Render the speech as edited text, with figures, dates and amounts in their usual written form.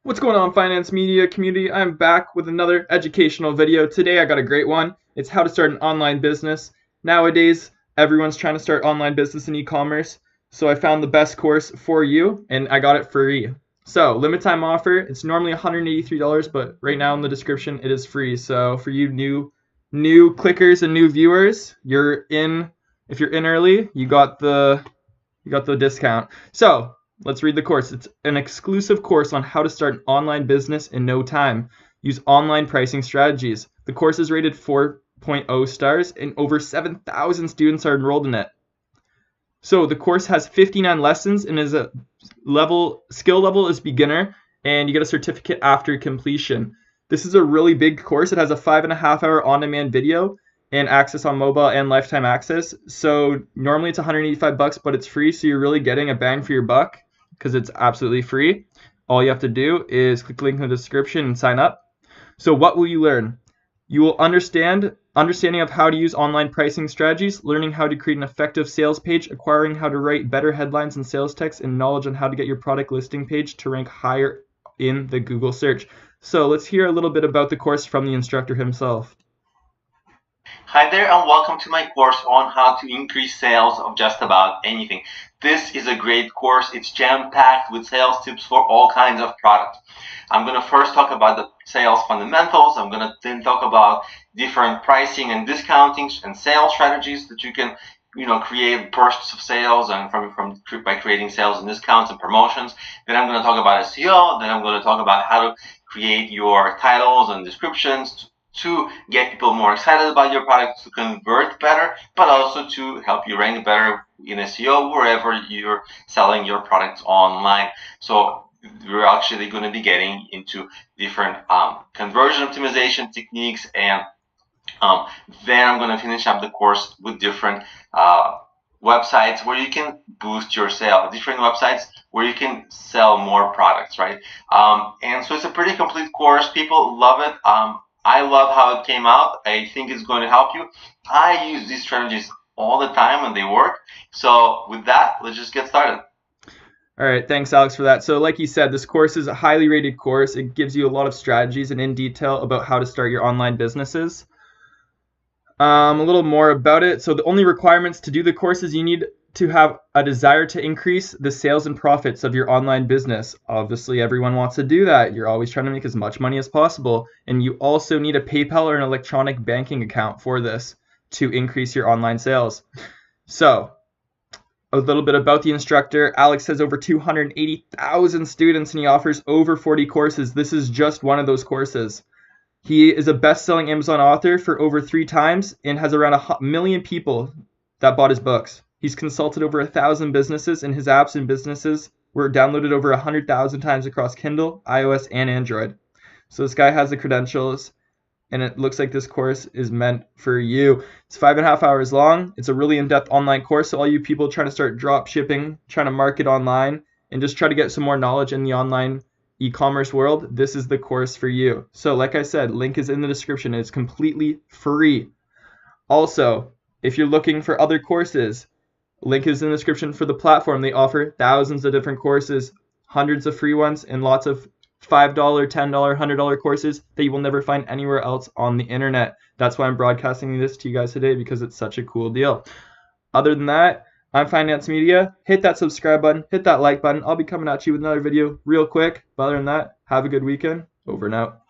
What's going on, finance media community? I'm back with another educational video. Today I got a great one. It's how to start an online business. Nowadays, everyone's trying to start online business and e-commerce. So I found the best course for you and I got it free. So limited time offer, it's normally $183, but right now in the description it is free. So for you new clickers and new viewers, if you're in early, you got the discount. So let's read the course. It's an exclusive course on how to start an online business in no time. Use online pricing strategies. The course is rated 4.0 stars and over 7,000 students are enrolled in it. So the course has 59 lessons and is skill level is beginner, and you get a certificate after completion. This is a really big course. It has a 5.5 hour on-demand video and access on mobile and lifetime access. So normally it's $185, but it's free, so you're really getting a bang for your buck because it's absolutely free. All you have to do is click the link in the description and sign up. So what will you learn? You will understanding of how to use online pricing strategies, learning how to create an effective sales page, acquiring how to write better headlines and sales text, and knowledge on how to get your product listing page to rank higher in the Google search. So let's hear a little bit about the course from the instructor himself. Hi there and welcome to my course on how to increase sales of just about anything. This is a great course. It's jam-packed with sales tips for all kinds of products. I'm going to first talk about the sales fundamentals. I'm going to then talk about different pricing and discounting and sales strategies that you can create bursts of sales and by creating sales and discounts and promotions. Then I'm going to talk about SEO. Then I'm going to talk about how to create your titles and descriptions to get people more excited about your product, to convert better, but also to help you rank better in SEO wherever you're selling your products online. So we're actually going to be getting into different conversion optimization techniques, and then I'm going to finish up the course with different websites where you can boost your sale, different websites where you can sell more products, right? And so it's a pretty complete course. People love it. I love how it came out. I think it's going to help you. I use these strategies all the time and they work. So with that, let's just get started. All right, thanks Alex for that. So like you said, this course is a highly rated course. It gives you a lot of strategies and in detail about how to start your online businesses. A little more about it. So the only requirements to do the course is you need to have a desire to increase the sales and profits of your online business. Obviously, everyone wants to do that. You're always trying to make as much money as possible. And you also need a PayPal or an electronic banking account for this to increase your online sales. So a little bit about the instructor. Alex has over 280,000 students and he offers over 40 courses. This is just one of those courses. He is a best-selling Amazon author for over 3 times and has around 1 million people that bought his books. He's consulted over 1,000 businesses, and his apps and businesses were downloaded over 100,000 times across Kindle, iOS, and Android. So this guy has the credentials, and it looks like this course is meant for you. It's 5.5 hours long. It's a really in-depth online course, so all you people trying to start drop shipping, trying to market online, and just try to get some more knowledge in the online e-commerce world, this is the course for you. So like I said, link is in the description. It's completely free. Also, if you're looking for other courses, link is in the description for the platform. They offer thousands of different courses, hundreds of free ones, and lots of $5, $10, $100 courses that you will never find anywhere else on the internet. That's why I'm broadcasting this to you guys today, because it's such a cool deal. Other than that, I'm Finance Media. Hit that subscribe button, hit that like button. I'll be coming at you with another video real quick. But other than that, have a good weekend. Over and out.